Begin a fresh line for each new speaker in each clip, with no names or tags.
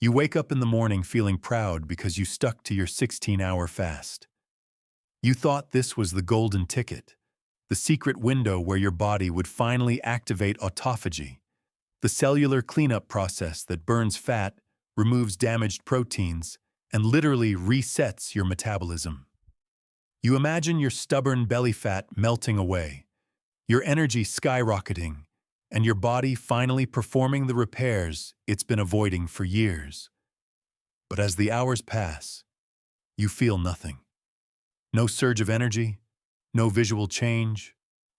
You wake up in the morning feeling proud because you stuck to your 16-hour fast. You thought this was the golden ticket, the secret window where your body would finally activate autophagy, the cellular cleanup process that burns fat, removes damaged proteins, and literally resets your metabolism. You imagine your stubborn belly fat melting away, your energy skyrocketing, and your body finally performing the repairs it's been avoiding for years. But as the hours pass, you feel nothing. No surge of energy, no visual change,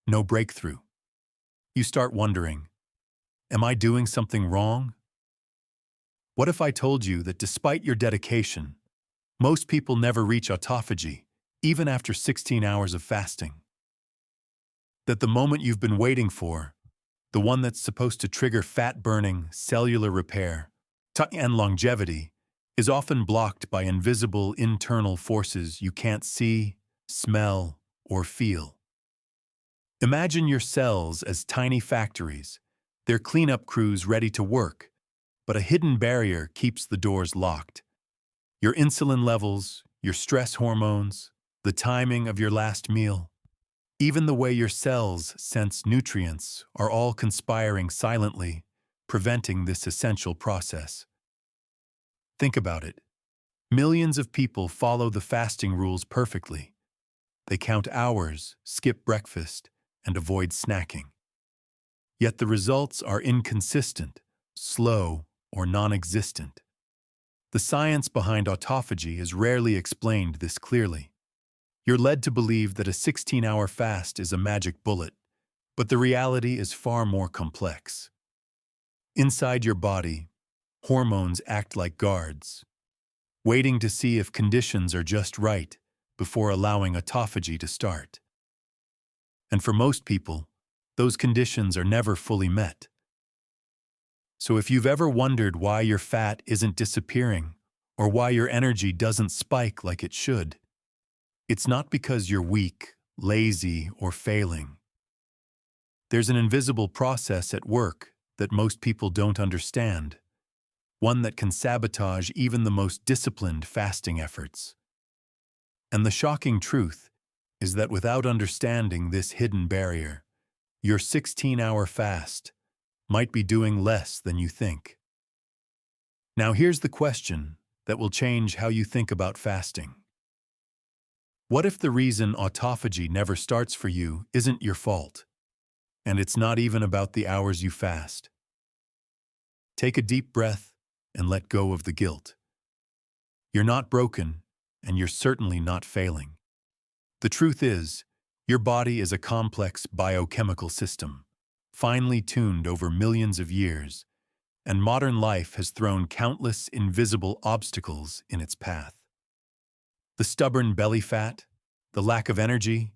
no breakthrough. You start wondering, am I doing something wrong? What if I told you that despite your dedication, most people never reach autophagy, even after 16 hours of fasting? That the moment you've been waiting for, the one that's supposed to trigger fat-burning, cellular repair, and longevity, is often blocked by invisible internal forces you can't see, smell, or feel. Imagine your cells as tiny factories, their cleanup crews ready to work, but a hidden barrier keeps the doors locked. Your insulin levels, your stress hormones, the timing of your last meal, even the way your cells sense nutrients are all conspiring silently, preventing this essential process. Think about it. Millions of people follow the fasting rules perfectly. They count hours, skip breakfast, and avoid snacking. Yet the results are inconsistent, slow, or non-existent. The science behind autophagy is rarely explained this clearly. You're led to believe that a 16-hour fast is a magic bullet, but the reality is far more complex. Inside your body, hormones act like guards, waiting to see if conditions are just right before allowing autophagy to start. And for most people, those conditions are never fully met. So if you've ever wondered why your fat isn't disappearing or why your energy doesn't spike like it should, it's not because you're weak, lazy, or failing. There's an invisible process at work that most people don't understand, one that can sabotage even the most disciplined fasting efforts. And the shocking truth is that without understanding this hidden barrier, your 16-hour fast might be doing less than you think. Now here's the question that will change how you think about fasting. What if the reason autophagy never starts for you isn't your fault, and it's not even about the hours you fast? Take a deep breath and let go of the guilt. You're not broken, and you're certainly not failing. The truth is, your body is a complex biochemical system, finely tuned over millions of years, and modern life has thrown countless invisible obstacles in its path. The stubborn belly fat, the lack of energy,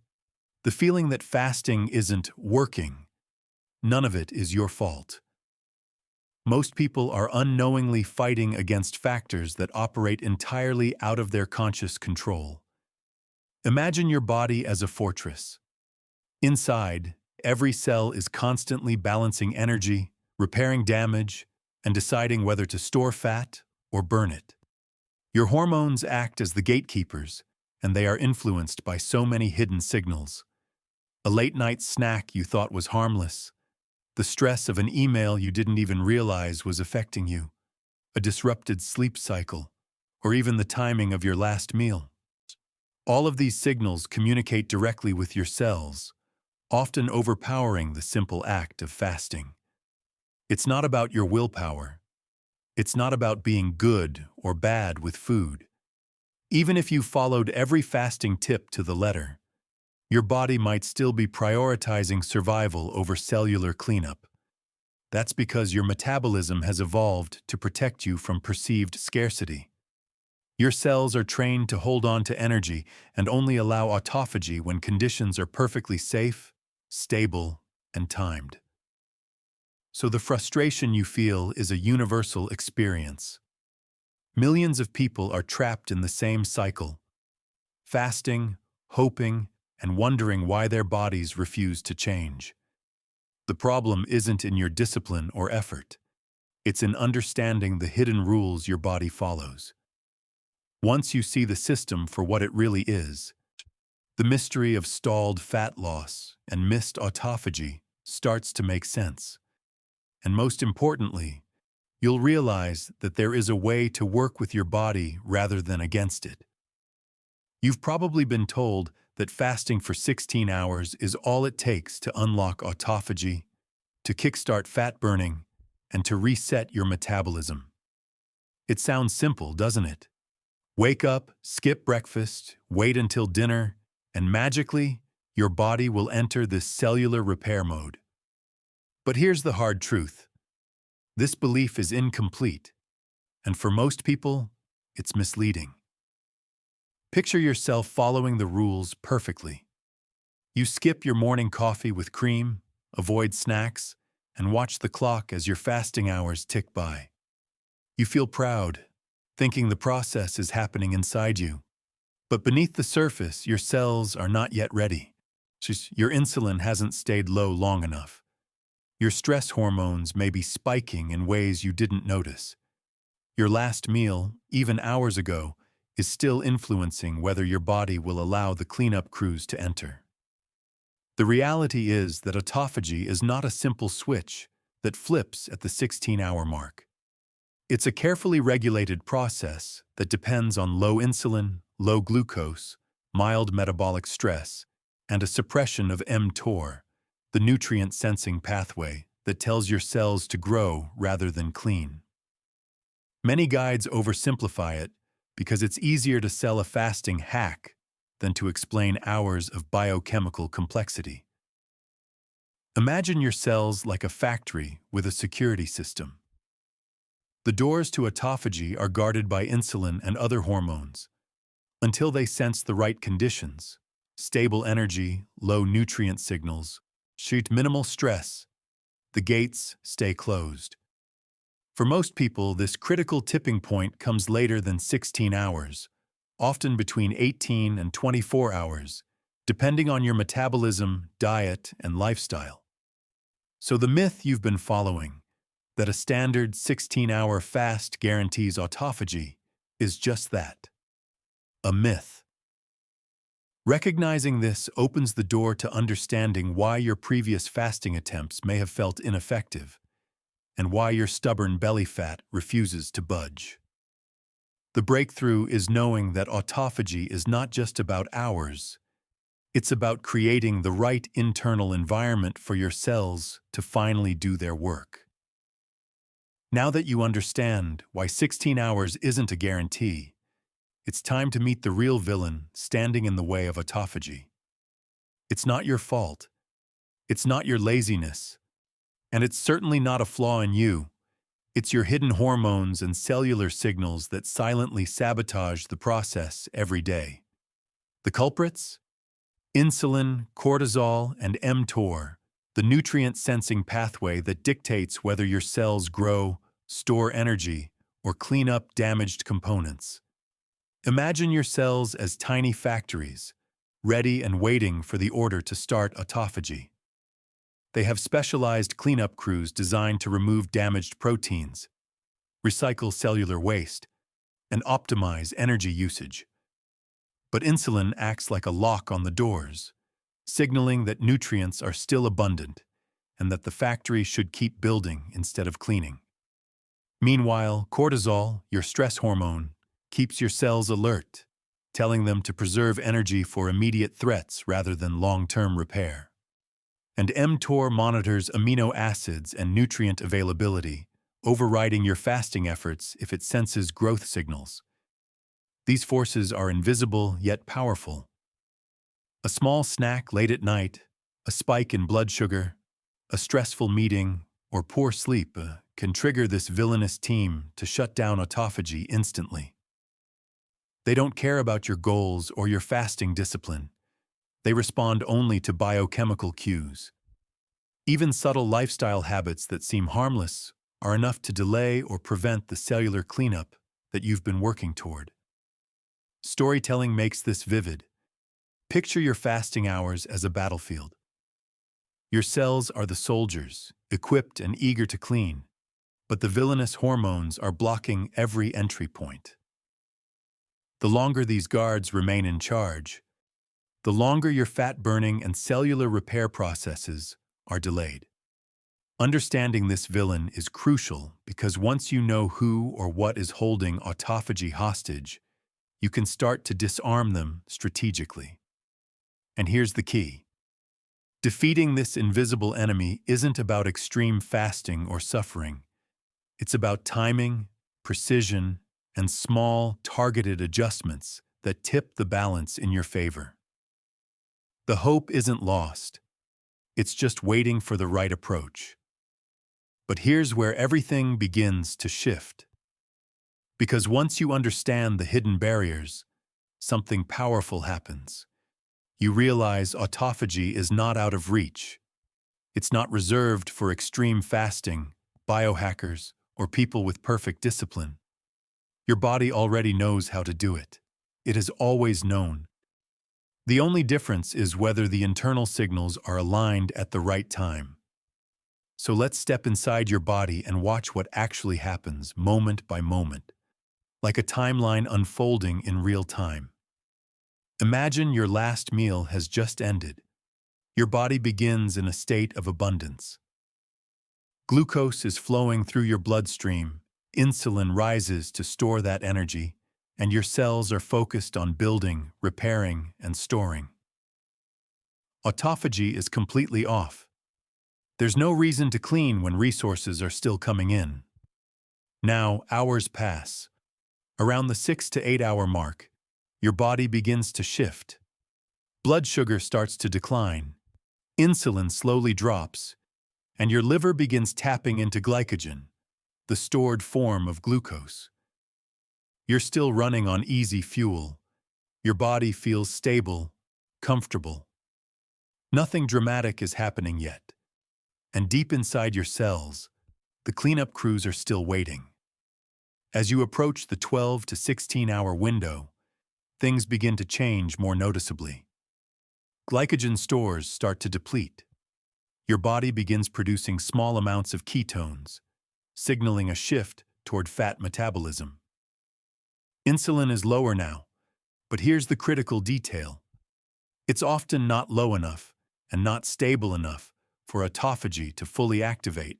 the feeling that fasting isn't working, none of it is your fault. Most people are unknowingly fighting against factors that operate entirely out of their conscious control. Imagine your body as a fortress. Inside, every cell is constantly balancing energy, repairing damage, and deciding whether to store fat or burn it. Your hormones act as the gatekeepers, and they are influenced by so many hidden signals. A late-night snack you thought was harmless, the stress of an email you didn't even realize was affecting you, a disrupted sleep cycle, or even the timing of your last meal. All of these signals communicate directly with your cells, often overpowering the simple act of fasting. It's not about your willpower. It's not about being good or bad with food. Even if you followed every fasting tip to the letter, your body might still be prioritizing survival over cellular cleanup. That's because your metabolism has evolved to protect you from perceived scarcity. Your cells are trained to hold on to energy and only allow autophagy when conditions are perfectly safe, stable, and timed. So the frustration you feel is a universal experience. Millions of people are trapped in the same cycle, fasting, hoping, and wondering why their bodies refuse to change. The problem isn't in your discipline or effort. It's in understanding the hidden rules your body follows. Once you see the system for what it really is, the mystery of stalled fat loss and missed autophagy starts to make sense. And most importantly, you'll realize that there is a way to work with your body rather than against it. You've probably been told that fasting for 16 hours is all it takes to unlock autophagy, to kickstart fat burning, and to reset your metabolism. It sounds simple, doesn't it? Wake up, skip breakfast, wait until dinner, and magically, your body will enter this cellular repair mode. But here's the hard truth. This belief is incomplete, and for most people, it's misleading. Picture yourself following the rules perfectly. You skip your morning coffee with cream, avoid snacks, and watch the clock as your fasting hours tick by. You feel proud, thinking the process is happening inside you. But beneath the surface, your cells are not yet ready. Your insulin hasn't stayed low long enough. Your stress hormones may be spiking in ways you didn't notice. Your last meal, even hours ago, is still influencing whether your body will allow the cleanup crews to enter. The reality is that autophagy is not a simple switch that flips at the 16-hour mark. It's a carefully regulated process that depends on low insulin, low glucose, mild metabolic stress, and a suppression of mTOR, the nutrient-sensing pathway that tells your cells to grow rather than clean. Many guides oversimplify it because it's easier to sell a fasting hack than to explain hours of biochemical complexity. Imagine your cells like a factory with a security system. The doors to autophagy are guarded by insulin and other hormones. Until they sense the right conditions, stable energy, low nutrient signals, minimal stress, the gates stay closed. For most people, this critical tipping point comes later than 16 hours, often between 18 and 24 hours, depending on your metabolism, diet, and lifestyle. So the myth you've been following, that a standard 16-hour fast guarantees autophagy, is just that, a myth. Recognizing this opens the door to understanding why your previous fasting attempts may have felt ineffective, and why your stubborn belly fat refuses to budge. The breakthrough is knowing that autophagy is not just about hours. It's about creating the right internal environment for your cells to finally do their work. Now that you understand why 16 hours isn't a guarantee, it's time to meet the real villain standing in the way of autophagy. It's not your fault. It's not your laziness. And it's certainly not a flaw in you. It's your hidden hormones and cellular signals that silently sabotage the process every day. The culprits? Insulin, cortisol, and mTOR, the nutrient-sensing pathway that dictates whether your cells grow, store energy, or clean up damaged components. Imagine your cells as tiny factories, ready and waiting for the order to start autophagy. They have specialized cleanup crews designed to remove damaged proteins, recycle cellular waste, and optimize energy usage. But insulin acts like a lock on the doors, signaling that nutrients are still abundant and that the factory should keep building instead of cleaning. Meanwhile, cortisol, your stress hormone, keeps your cells alert, telling them to preserve energy for immediate threats rather than long-term repair. And mTOR monitors amino acids and nutrient availability, overriding your fasting efforts if it senses growth signals. These forces are invisible yet powerful. A small snack late at night, a spike in blood sugar, a stressful meeting, or poor sleep can trigger this villainous team to shut down autophagy instantly. They don't care about your goals or your fasting discipline. They respond only to biochemical cues. Even subtle lifestyle habits that seem harmless are enough to delay or prevent the cellular cleanup that you've been working toward. Storytelling makes this vivid. Picture your fasting hours as a battlefield. Your cells are the soldiers, equipped and eager to clean, but the villainous hormones are blocking every entry point. The longer these guards remain in charge, the longer your fat-burning and cellular repair processes are delayed. Understanding this villain is crucial because once you know who or what is holding autophagy hostage, you can start to disarm them strategically. And here's the key. Defeating this invisible enemy isn't about extreme fasting or suffering. It's about timing, precision, and small, targeted adjustments that tip the balance in your favor. The hope isn't lost. It's just waiting for the right approach. But here's where everything begins to shift. Because once you understand the hidden barriers, something powerful happens. You realize autophagy is not out of reach. It's not reserved for extreme fasting, biohackers, or people with perfect discipline. Your body already knows how to do it. It has always known. The only difference is whether the internal signals are aligned at the right time. So let's step inside your body and watch what actually happens moment by moment, like a timeline unfolding in real time. Imagine your last meal has just ended. Your body begins in a state of abundance. Glucose is flowing through your bloodstream, insulin rises to store that energy, and your cells are focused on building, repairing, and storing. Autophagy is completely off. There's no reason to clean when resources are still coming in. Now, hours pass. Around the 6 to 8 hour mark, your body begins to shift. Blood sugar starts to decline, insulin slowly drops, and your liver begins tapping into glycogen, the stored form of glucose. You're still running on easy fuel. Your body feels stable, comfortable. Nothing dramatic is happening yet. And deep inside your cells, the cleanup crews are still waiting. As you approach the 12 to 16 hour window, things begin to change more noticeably. Glycogen stores start to deplete. Your body begins producing small amounts of ketones, signaling a shift toward fat metabolism. Insulin is lower now, but here's the critical detail. It's often not low enough and not stable enough for autophagy to fully activate.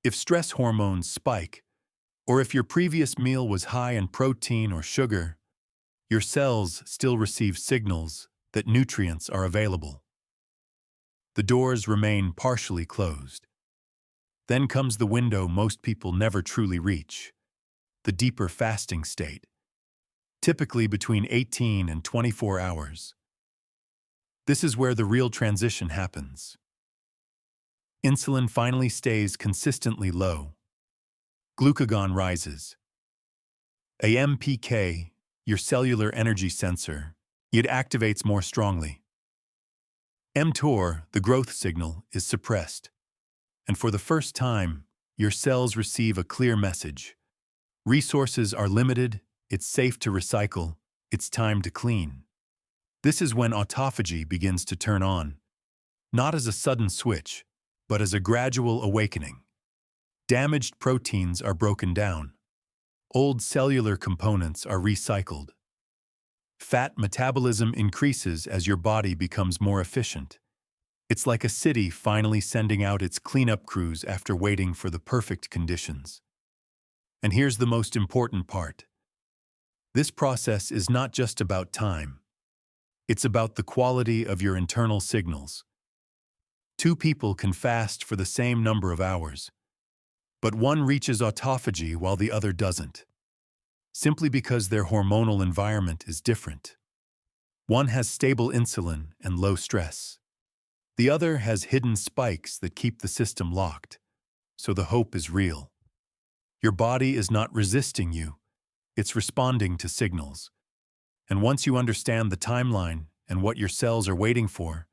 If stress hormones spike, or if your previous meal was high in protein or sugar, your cells still receive signals that nutrients are available. The doors remain partially closed. Then comes the window most people never truly reach, the deeper fasting state, typically between 18 and 24 hours. This is where the real transition happens. Insulin finally stays consistently low. Glucagon rises. AMPK, your cellular energy sensor, it activates more strongly. mTOR, the growth signal, is suppressed. And for the first time, your cells receive a clear message. Resources are limited, it's safe to recycle, it's time to clean. This is when autophagy begins to turn on, not as a sudden switch, but as a gradual awakening. Damaged proteins are broken down. Old cellular components are recycled. Fat metabolism increases as your body becomes more efficient. It's like a city finally sending out its cleanup crews after waiting for the perfect conditions. And here's the most important part. This process is not just about time. It's about the quality of your internal signals. Two people can fast for the same number of hours, but one reaches autophagy while the other doesn't, simply because their hormonal environment is different. One has stable insulin and low stress. The other has hidden spikes that keep the system locked, so the hope is real. Your body is not resisting you, it's responding to signals. And once you understand the timeline and what your cells are waiting for,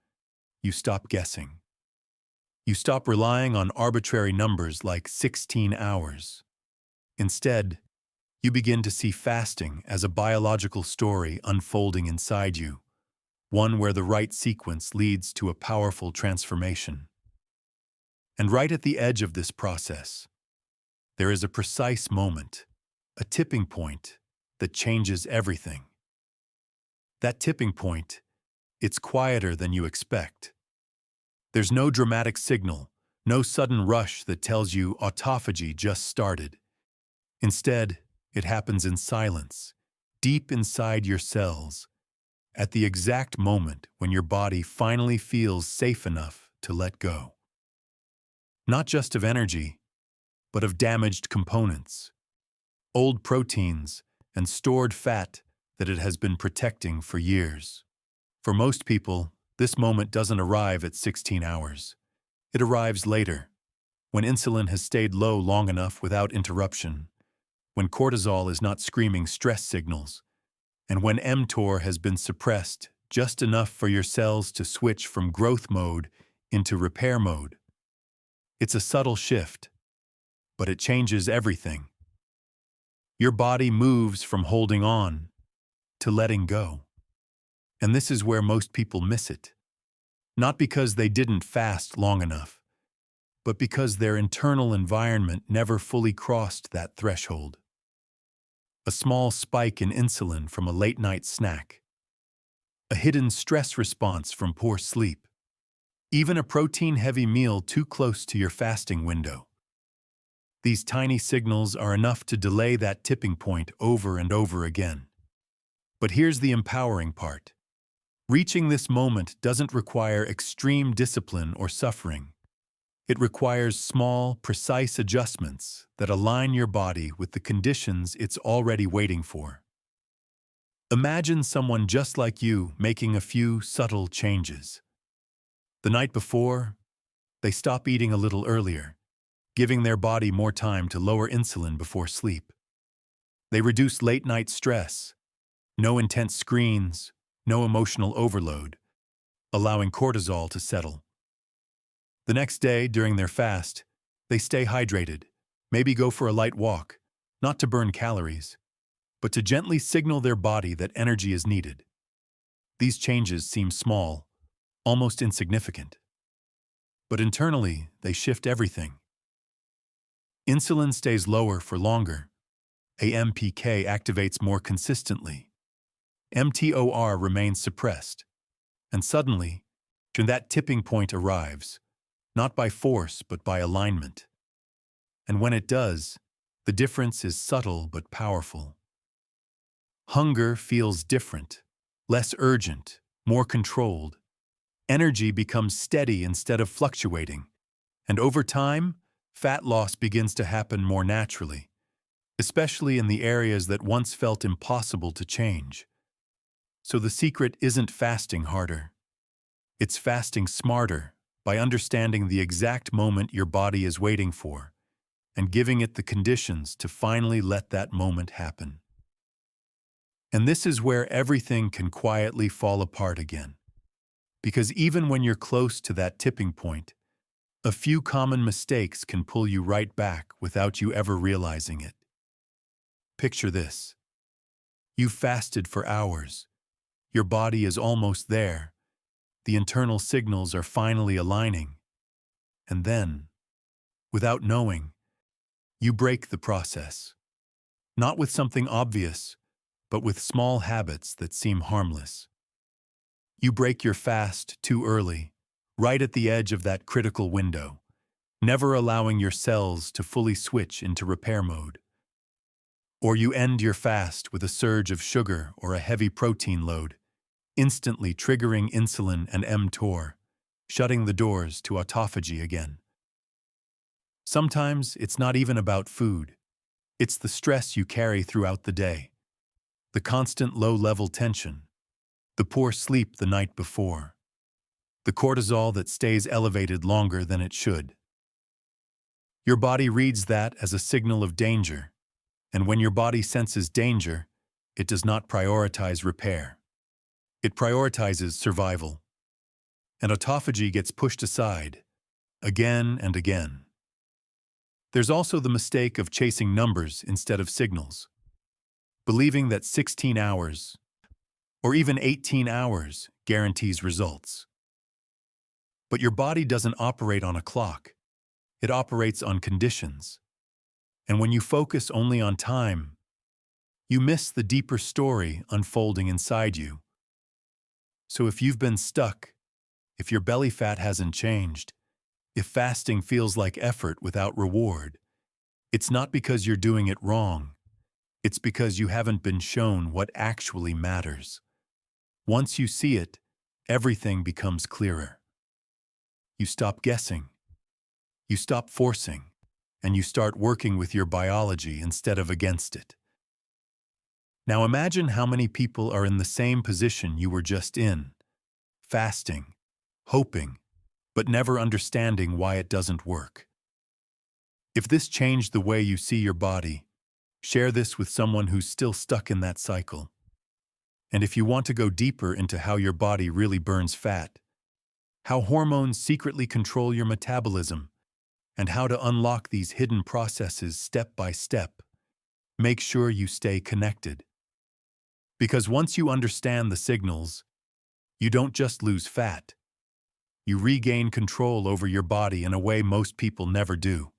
you stop guessing. You stop relying on arbitrary numbers like 16 hours. Instead, you begin to see fasting as a biological story unfolding inside you, one where the right sequence leads to a powerful transformation. And right at the edge of this process, there is a precise moment, a tipping point that changes everything. That tipping point, it's quieter than you expect. There's no dramatic signal, no sudden rush that tells you autophagy just started. Instead, it happens in silence, deep inside your cells, at the exact moment when your body finally feels safe enough to let go. Not just of energy, but of damaged components, old proteins, and stored fat that it has been protecting for years. For most people, this moment doesn't arrive at 16 hours. It arrives later, when insulin has stayed low long enough without interruption, when cortisol is not screaming stress signals, and when mTOR has been suppressed just enough for your cells to switch from growth mode into repair mode. It's a subtle shift, but it changes everything. Your body moves from holding on to letting go. And this is where most people miss it. Not because they didn't fast long enough, but because their internal environment never fully crossed that threshold. A small spike in insulin from a late-night snack. A hidden stress response from poor sleep. Even a protein-heavy meal too close to your fasting window. These tiny signals are enough to delay that tipping point over and over again. But here's the empowering part. Reaching this moment doesn't require extreme discipline or suffering. It requires small, precise adjustments that align your body with the conditions it's already waiting for. Imagine someone just like you making a few subtle changes. The night before, they stop eating a little earlier, giving their body more time to lower insulin before sleep. They reduce late-night stress, no intense screens, no emotional overload, allowing cortisol to settle. The next day, during their fast, they stay hydrated, maybe go for a light walk, not to burn calories, but to gently signal their body that energy is needed. These changes seem small, almost insignificant. But internally, they shift everything. Insulin stays lower for longer. AMPK activates more consistently. mTOR remains suppressed. And suddenly, when that tipping point arrives, not by force but by alignment. And when it does, the difference is subtle but powerful. Hunger feels different, less urgent, more controlled. Energy becomes steady instead of fluctuating. And over time, fat loss begins to happen more naturally, especially in the areas that once felt impossible to change. So the secret isn't fasting harder. It's fasting smarter by understanding the exact moment your body is waiting for and giving it the conditions to finally let that moment happen. And this is where everything can quietly fall apart again. Because even when you're close to that tipping point, a few common mistakes can pull you right back without you ever realizing it. Picture this. You've fasted for hours. Your body is almost there. The internal signals are finally aligning. And then, without knowing, you break the process. Not with something obvious, but with small habits that seem harmless. You break your fast too early, right at the edge of that critical window, never allowing your cells to fully switch into repair mode. Or you end your fast with a surge of sugar or a heavy protein load, instantly triggering insulin and mTOR, shutting the doors to autophagy again. Sometimes it's not even about food. It's the stress you carry throughout the day, the constant low-level tension, the poor sleep the night before, the cortisol that stays elevated longer than it should. Your body reads that as a signal of danger, and when your body senses danger, it does not prioritize repair. It prioritizes survival. And autophagy gets pushed aside, again and again. There's also the mistake of chasing numbers instead of signals, believing that 16 hours, or even 18 hours, guarantees results. But your body doesn't operate on a clock. It operates on conditions. And when you focus only on time, you miss the deeper story unfolding inside you. So if you've been stuck, if your belly fat hasn't changed, if fasting feels like effort without reward, it's not because you're doing it wrong. It's because you haven't been shown what actually matters. Once you see it, everything becomes clearer. You stop guessing. You stop forcing. And you start working with your biology instead of against it. Now imagine how many people are in the same position you were just in, fasting, hoping, but never understanding why it doesn't work. If this changed the way you see your body, share this with someone who's still stuck in that cycle. And if you want to go deeper into how your body really burns fat, how hormones secretly control your metabolism, and how to unlock these hidden processes step by step, make sure you stay connected. Because once you understand the signals, you don't just lose fat. You regain control over your body in a way most people never do.